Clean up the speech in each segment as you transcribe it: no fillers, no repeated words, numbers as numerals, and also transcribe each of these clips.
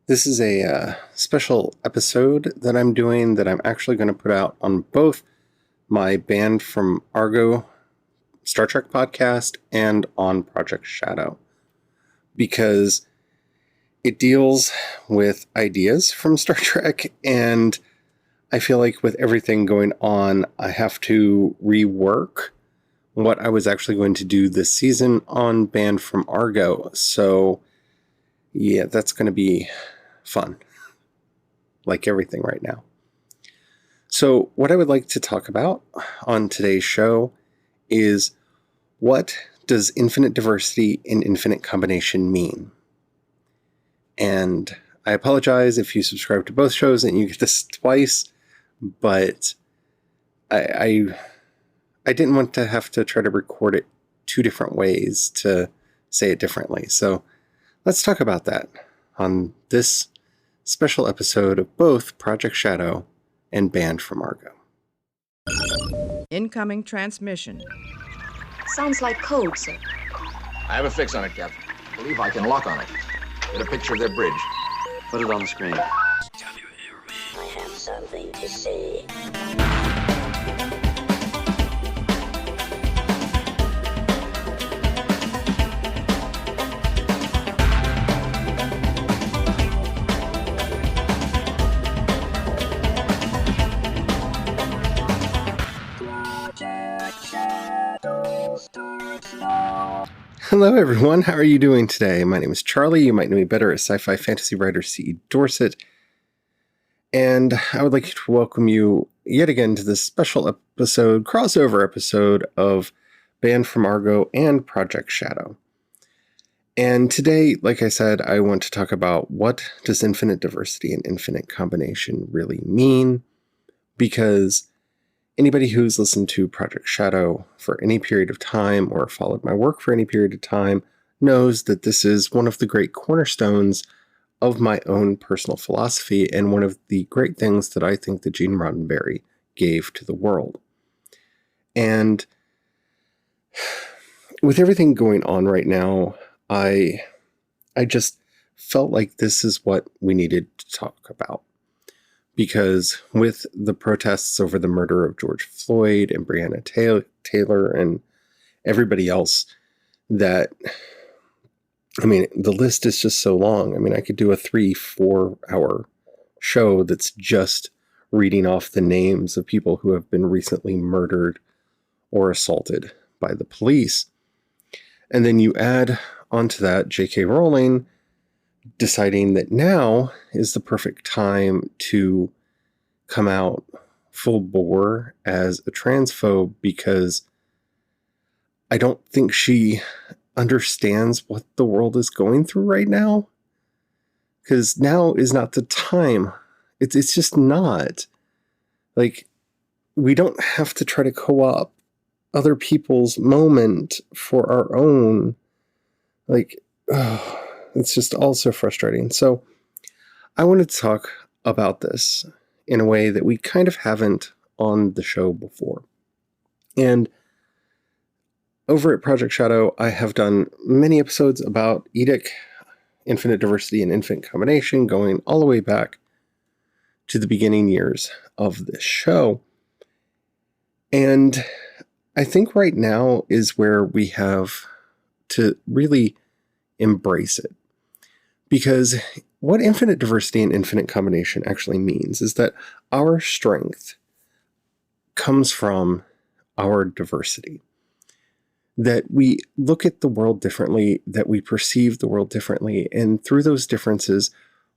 This is a special episode that I'm doing that I'm actually going to put out on both my Banned from Argo Star Trek podcast and on Project Shadow, because it deals with ideas from Star Trek, and I feel like with everything going on, I have to rework what I was actually going to do this season on Banned from Argo. So yeah, that's going to be fun, like everything right now. So what I would like to talk about on today's show is, what does infinite diversity and infinite combination mean? And I apologize if you subscribe to both shows and you get this twice, but I didn't want to have to try to record it two different ways to say it differently. So let's talk about that on this special episode of both Project Shadow and Banned from Argo. Incoming transmission. Sounds like code, sir. I have a fix on it, Captain. I believe I can lock on it. Get a picture of their bridge. Put it on the screen. Can you hear me? I have something to say. Hello everyone, how are you doing today? My name is Charlie. You might know me better as sci-fi fantasy writer C.E. Dorset. And I would like to welcome you yet again to this special episode, crossover episode of Banned from Argo and Project Shadow. And today, like I said, I want to talk about, what does infinite diversity and infinite combination really mean? Because anybody who's listened to Project Shadow for any period of time or followed my work for any period of time knows that this is one of the great cornerstones of my own personal philosophy and one of the great things that I think that Gene Roddenberry gave to the world. And with everything going on right now, I just felt like this is what we needed to talk about. Because with the protests over the murder of George Floyd and Breonna Taylor and everybody else, the list is just so long. I mean, I could do a 3-4 hour show that's just reading off the names of people who have been recently murdered or assaulted by the police. And then you add onto that J.K. Rowling deciding that now is the perfect time to come out full bore as a transphobe, because I don't think she understands what the world is going through right now. Because now is not the time. It's just not. Like, we don't have to try to co-opt other people's moment for our own. Like, it's just all so frustrating. So I wanted to talk about this in a way that we kind of haven't on the show before. And over at Project Shadow, I have done many episodes about IDIC, infinite diversity and infinite combination, going all the way back to the beginning years of this show. And I think right now is where we have to really embrace it. Because what infinite diversity and infinite combination actually means is that our strength comes from our diversity. That we look at the world differently, that we perceive the world differently, and through those differences,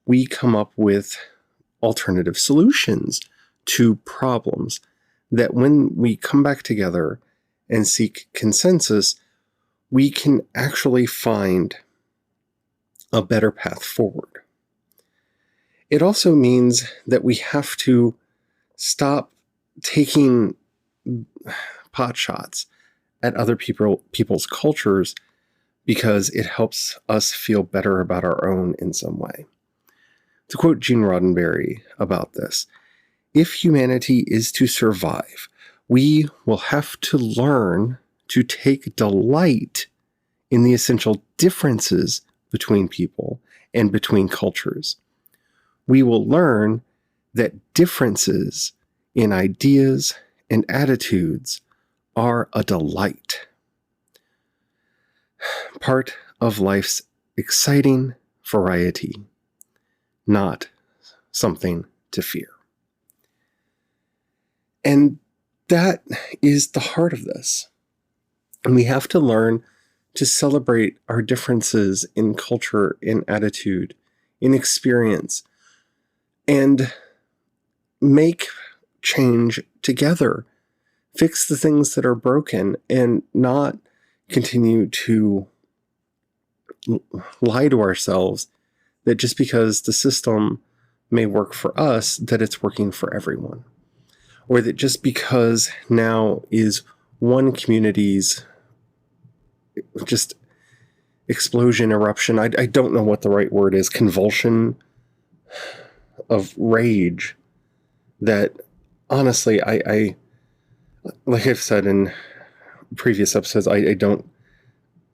we come up with alternative solutions to problems. That when we come back together and seek consensus, we can actually find a better path forward. It also means that we have to stop taking pot shots at other people's cultures, because it helps us feel better about our own in some way. To quote Gene Roddenberry about this, if humanity is to survive, we will have to learn to take delight in the essential differences between people and between cultures. we will learn that differences in ideas and attitudes are a delight. Part of life's exciting variety, not something to fear. And that is the heart of this. And we have to learn to celebrate our differences in culture, in attitude, in experience, and make change together. Fix the things that are broken and not continue to lie to ourselves that just because the system may work for us, that it's working for everyone. Or that just because now is one community's just explosion, eruption, I don't know what the right word is, convulsion of rage, that honestly, I like I've said in previous episodes, I don't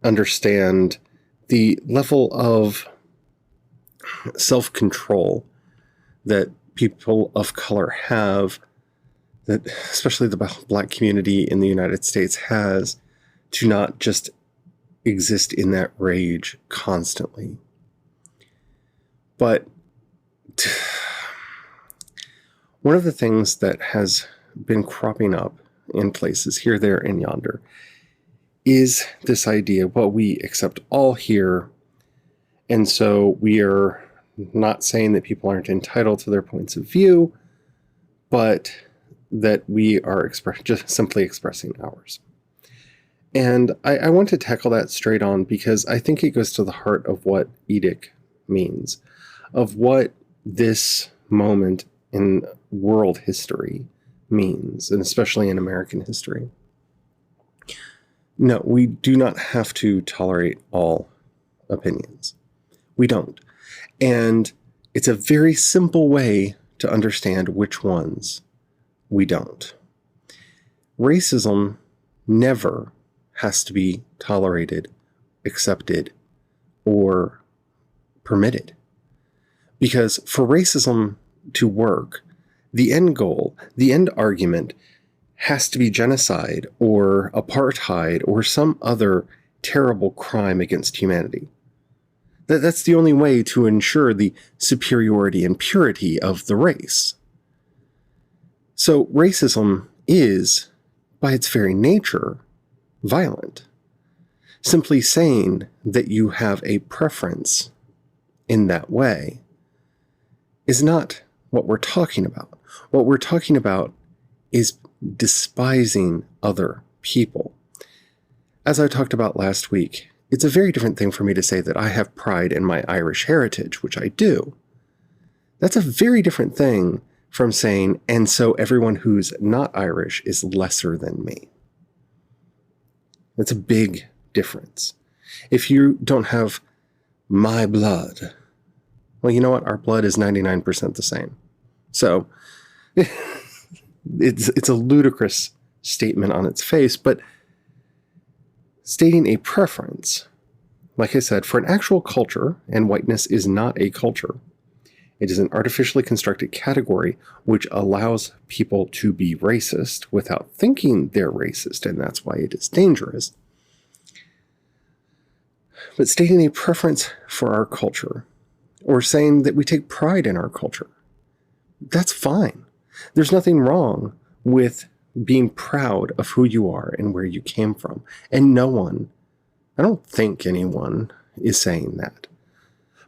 understand the level of self-control that people of color have, that especially the Black community in the United States has, to not just exist in that rage constantly. But one of the things that has been cropping up in places here, there, and yonder is this idea, well, we accept all here, and so we are not saying that people aren't entitled to their points of view, but that we are just simply expressing ours. And I want to tackle that straight on because I think it goes to the heart of what IDIC means, of what this moment in world history means, and especially in American history. No, we do not have to tolerate all opinions. We don't. And it's a very simple way to understand which ones we don't. Racism never has to be tolerated, accepted, or permitted. Because for racism to work, the end goal, the end argument, has to be genocide or apartheid or some other terrible crime against humanity. That's the only way to ensure the superiority and purity of the race. So racism is, by its very nature, violent. Simply saying that you have a preference in that way is not what we're talking about. What we're talking about is despising other people. As I talked about last week, it's a very different thing for me to say that I have pride in my Irish heritage, which I do. That's a very different thing from saying, and so everyone who's not Irish is lesser than me. That's a big difference. If you don't have my blood, well, you know what? Our blood is 99% the same. So it's a ludicrous statement on its face, but stating a preference, like I said, for an actual culture, and whiteness is not a culture. It is an artificially constructed category which allows people to be racist without thinking they're racist, and that's why it is dangerous. But stating a preference for our culture, or saying that we take pride in our culture, that's fine. There's nothing wrong with being proud of who you are and where you came from. And no one, I don't think anyone, is saying that.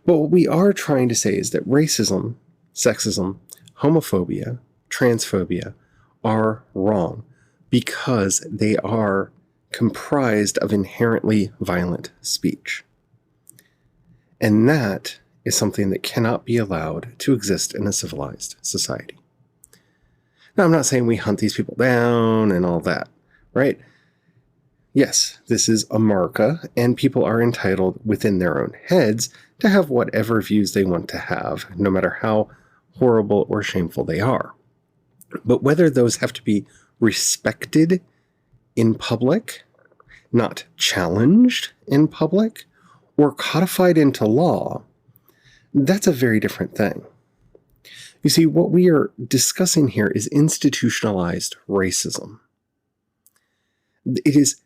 But what we are trying to say is that racism, sexism, homophobia, transphobia are wrong because they are comprised of inherently violent speech. And that is something that cannot be allowed to exist in a civilized society. Now, I'm not saying we hunt these people down and all that, right? Yes, this is America, and people are entitled within their own heads to have whatever views they want to have, no matter how horrible or shameful they are. But whether those have to be respected in public, not challenged in public, or codified into law, that's a very different thing. You see, what we are discussing here is institutionalized racism. It is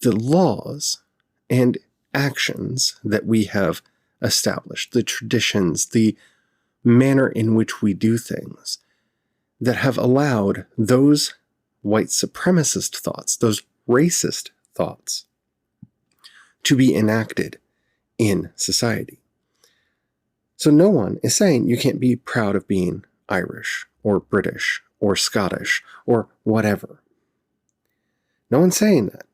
the laws and actions that we have established, the traditions, the manner in which we do things that have allowed those white supremacist thoughts, those racist thoughts, to be enacted in society. So no one is saying you can't be proud of being Irish or British or Scottish or whatever. No one's saying that.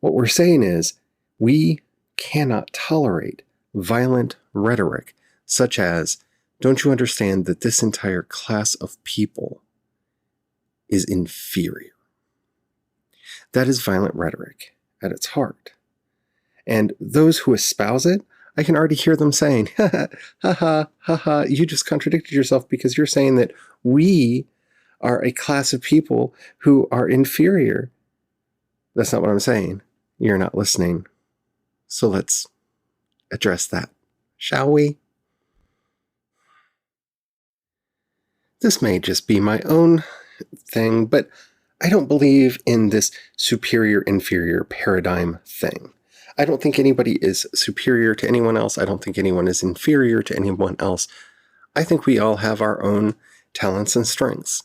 What we're saying is we cannot tolerate violent rhetoric such as, don't you understand that this entire class of people is inferior? That is violent rhetoric at its heart. And those who espouse it, I can already hear them saying, ha ha, you just contradicted yourself because you're saying that we are a class of people who are inferior. That's not what I'm saying. You're not listening. So let's address that, shall we? This may just be my own thing, but I don't believe in this superior-inferior paradigm thing. I don't think anybody is superior to anyone else. I don't think anyone is inferior to anyone else. I think we all have our own talents and strengths.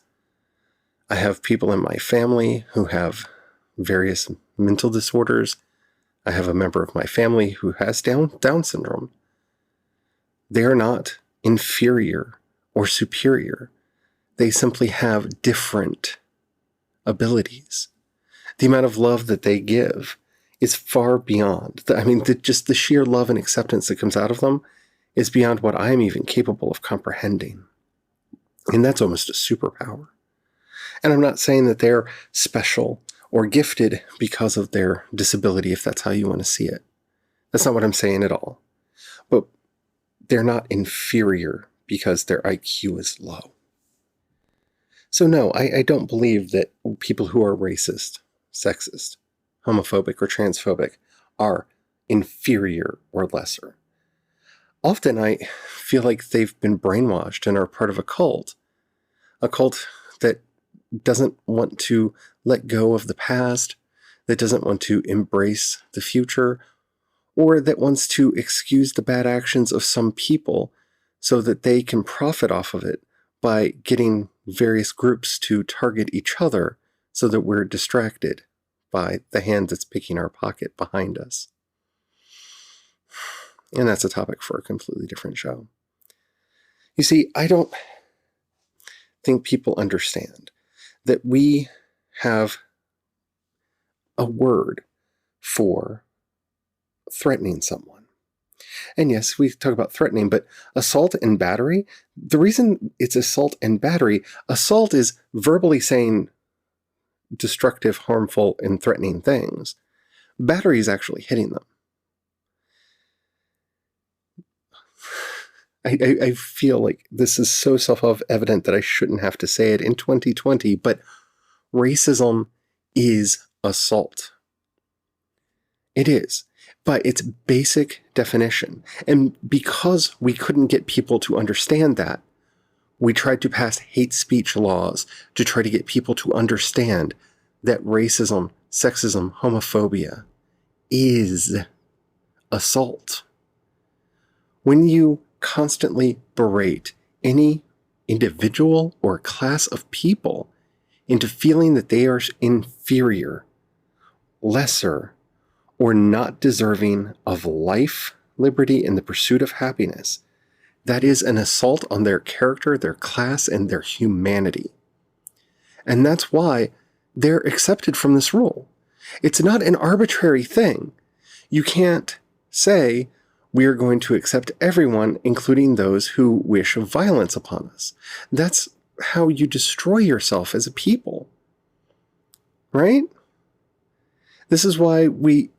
I have people in my family who have various mental disorders. I have a member of my family who has Down syndrome. They are not inferior or superior. They simply have different abilities. The amount of love that they give is far beyond. Just the sheer love and acceptance that comes out of them is beyond what I am even capable of comprehending. And that's almost a superpower. And I'm not saying that they're special or gifted because of their disability, if that's how you want to see it. That's not what I'm saying at all. But they're not inferior because their IQ is low. So no, I don't believe that people who are racist, sexist, homophobic, or transphobic are inferior or lesser. Often I feel like they've been brainwashed and are part of a cult that doesn't want to let go of the past, that doesn't want to embrace the future, or that wants to excuse the bad actions of some people so that they can profit off of it by getting various groups to target each other so that we're distracted by the hand that's picking our pocket behind us. And that's a topic for a completely different show. You see, I don't think people understand that we have a word for threatening someone. And yes, we talk about threatening, but assault and battery, the reason it's assault and battery, assault is verbally saying destructive, harmful, and threatening things. Battery is actually hitting them. I feel like this is so self-evident that I shouldn't have to say it in 2020, but racism is assault. It is, by its basic definition. And because we couldn't get people to understand that, we tried to pass hate speech laws to try to get people to understand that racism, sexism, homophobia is assault. When you constantly berate any individual or class of people into feeling that they are inferior, lesser, or not deserving of life, liberty, and the pursuit of happiness, that is an assault on their character, their class, and their humanity. And that's why they're accepted from this rule. It's not an arbitrary thing. You can't say, we are going to accept everyone, including those who wish violence upon us. That's how you destroy yourself as a people. Right? This is why we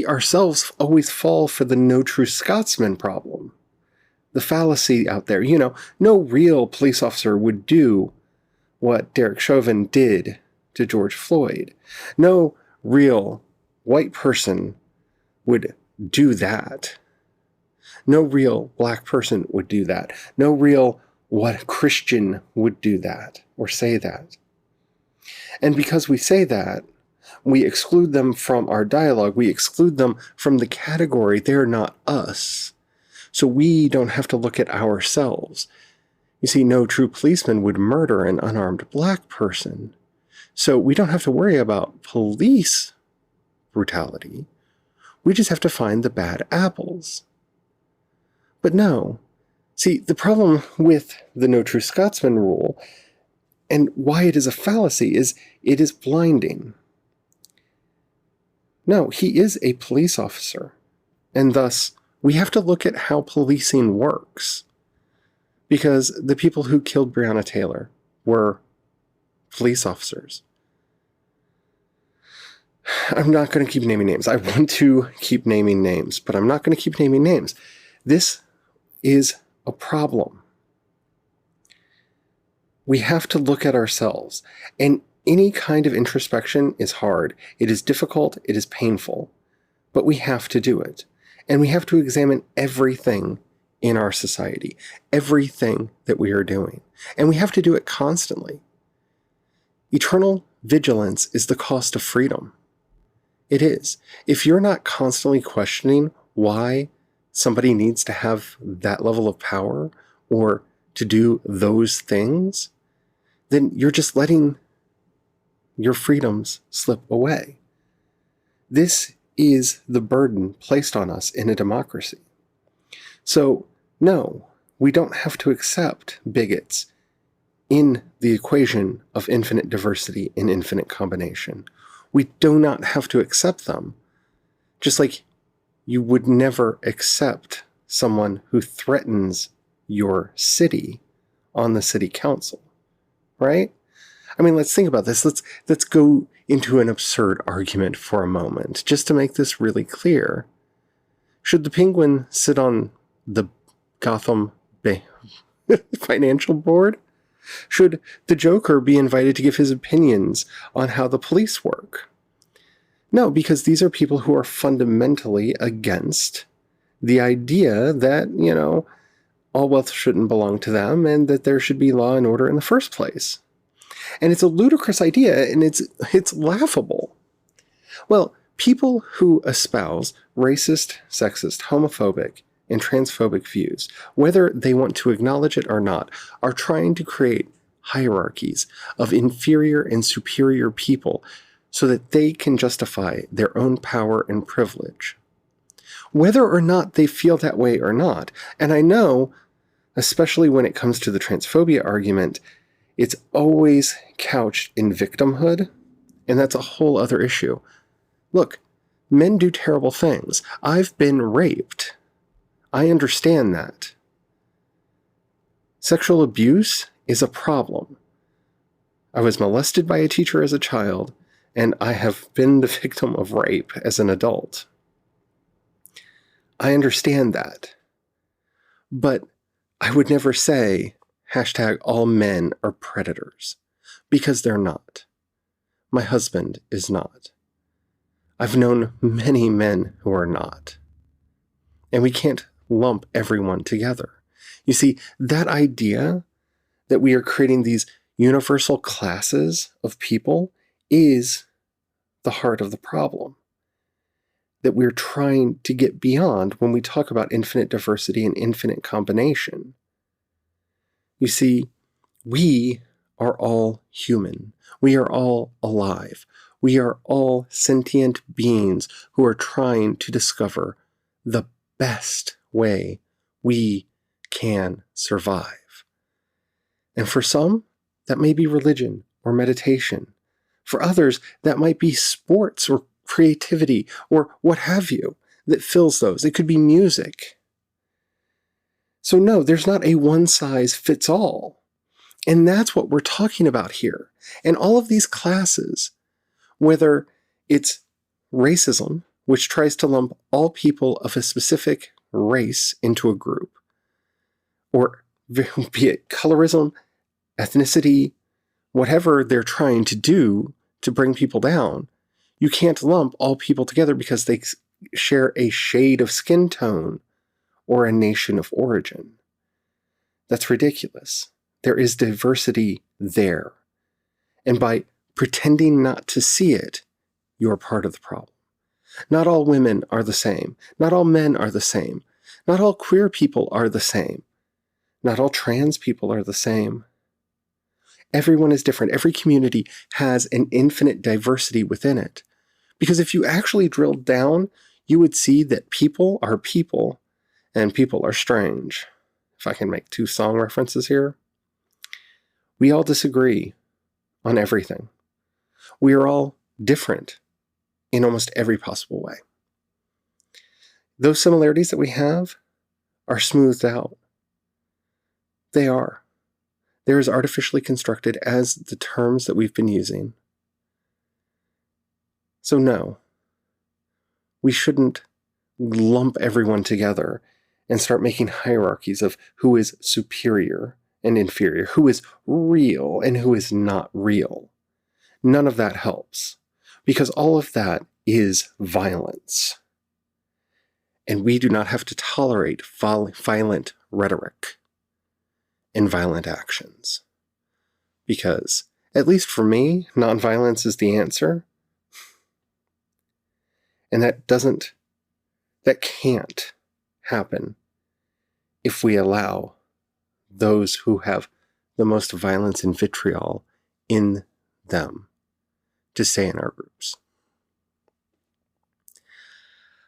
ourselves always fall for the no true Scotsman problem. The fallacy out there. No real police officer would do what Derek Chauvin did to George Floyd. No real white person would do that. No real black person would do that. No real what Christian would do that or say that. And because we say that, we exclude them from our dialogue. We exclude them from the category. They're not us. So we don't have to look at ourselves. You see, no true policeman would murder an unarmed black person. So we don't have to worry about police brutality. We just have to find the bad apples. But no. See, the problem with the no true Scotsman rule, and why it is a fallacy, is it is blinding. No, he is a police officer, and thus we have to look at how policing works. Because the people who killed Breonna Taylor were police officers. I'm not going to keep naming names. I want to keep naming names, but I'm not going to keep naming names. This is a problem. We have to look at ourselves, and any kind of introspection is hard. It is difficult. It is painful, but we have to do it. And we have to examine everything in our society, everything that we are doing. And we have to do it constantly. Eternal vigilance is the cost of freedom. It is. If you're not constantly questioning why somebody needs to have that level of power or to do those things, then you're just letting your freedoms slip away. This is the burden placed on us in a democracy. So, no, we don't have to accept bigots in the equation of infinite diversity and infinite combination. We do not have to accept them. Just like you would never accept someone who threatens your city on the city council, right? I mean, let's think about this. Let's go into an absurd argument for a moment, just to make this really clear. Should the Penguin sit on the Gotham Bay Financial Board? Should the Joker be invited to give his opinions on how the police work? No, because these are people who are fundamentally against the idea that, all wealth shouldn't belong to them and that there should be law and order in the first place. And it's a ludicrous idea, and it's laughable. Well, people who espouse racist, sexist, homophobic, and transphobic views, whether they want to acknowledge it or not, are trying to create hierarchies of inferior and superior people so that they can justify their own power and privilege. Whether or not they feel that way or not, and I know, especially when it comes to the transphobia argument, it's always couched in victimhood, and that's a whole other issue. Look, men do terrible things. I've been raped. I understand that. Sexual abuse is a problem. I was molested by a teacher as a child, and I have been the victim of rape as an adult. I understand that. But I would never say, #all men are predators, because they're not. My husband is not. I've known many men who are not. And we can't lump everyone together. You see, that idea that we are creating these universal classes of people is the heart of the problem that we're trying to get beyond when we talk about infinite diversity and infinite combination. You see, we are all human. We are all alive. We are all sentient beings who are trying to discover the best way we can survive. And for some, that may be religion or meditation. For others, that might be sports or creativity or what have you that fills those. It could be music. So no, there's not a one-size-fits-all. And that's what we're talking about here. And all of these classes, whether it's racism, which tries to lump all people of a specific race into a group, or be it colorism, ethnicity, whatever they're trying to do to bring people down, you can't lump all people together because they share a shade of skin tone or a nation of origin. That's ridiculous. There is diversity there. And by pretending not to see it, you're part of the problem. Not all women are the same. Not all men are the same. Not all queer people are the same. Not all trans people are the same. Everyone is different. Every community has an infinite diversity within it. Because if you actually drilled down, you would see that people are people and people are strange. If I can make 2 song references here. We all disagree on everything. We are all different in almost every possible way. Those similarities that we have are smoothed out. They are. They're as artificially constructed as the terms that we've been using. So no, we shouldn't lump everyone together and start making hierarchies of who is superior and inferior, who is real and who is not real. None of that helps, because all of that is violence. And we do not have to tolerate violent rhetoric and violent actions. Because, at least for me, nonviolence is the answer. And that can't happen if we allow those who have the most violence and vitriol in them to stay in our groups.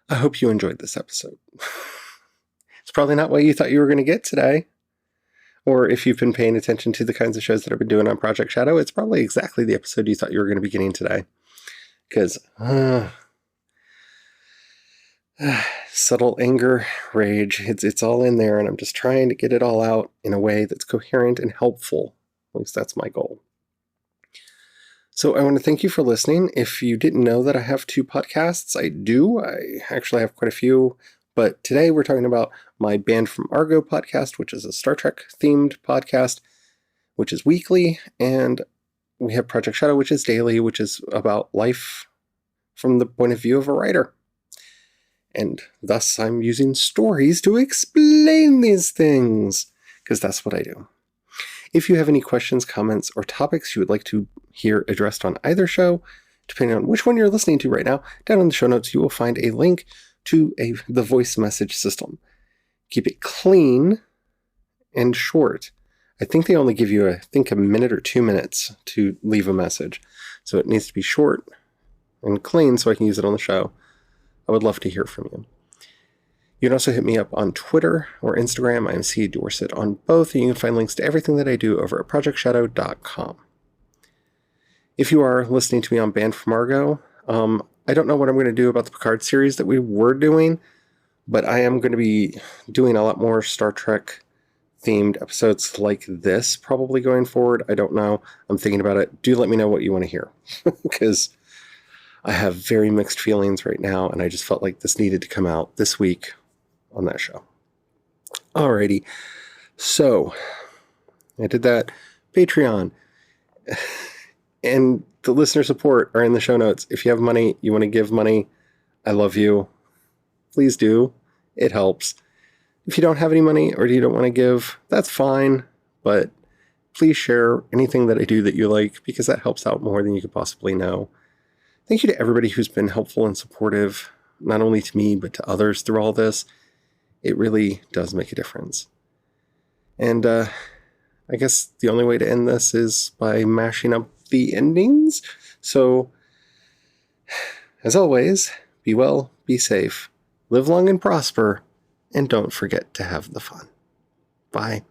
I hope you enjoyed this episode. It's probably not what you thought you were going to get today. Or if you've been paying attention to the kinds of shows that I've been doing on Project Shadow, it's probably exactly the episode you thought you were going to be getting today. Because subtle anger, rage, it's all in there, and I'm just trying to get it all out in a way that's coherent and helpful. At least that's my goal. So I want to thank you for listening. If you didn't know that I have 2 podcasts, I do. I actually have quite a few. But today we're talking about my Banned from Argo podcast, which is a Star Trek themed podcast, which is weekly. And we have Project Shadow, which is daily, which is about life from the point of view of a writer. And thus I'm using stories to explain these things, because that's what I do. If you have any questions, comments, or topics you would like to hear addressed on either show, depending on which one you're listening to right now, down in the show notes you will find a link to the voice message system. Keep it clean and short. I think they only give you, a minute or 2 minutes to leave a message. So it needs to be short and clean so I can use it on the show. I would love to hear from you. You can also hit me up on Twitter or Instagram. I'm C. Dorset on both, and you can find links to everything that I do over at projectshadow.com. If you are listening to me on Banned from Argo, I don't know what I'm going to do about the Picard series that we were doing, but I am going to be doing a lot more Star Trek themed episodes like this probably going forward. I don't know. I'm thinking about it. Do let me know what you want to hear, because I have very mixed feelings right now, and I just felt like this needed to come out this week on that show. Alrighty. So, I did that. Patreon and the listener support are in the show notes. If you have money, you want to give money, I love you. Please do. It helps. If you don't have any money or you don't want to give, that's fine. But please share anything that I do that you like, because that helps out more than you could possibly know. Thank you to everybody who's been helpful and supportive, not only to me, but to others through all this. It really does make a difference. And I guess the only way to end this is by mashing up the endings. So, as always, be well, be safe, live long and prosper, and don't forget to have the fun. Bye.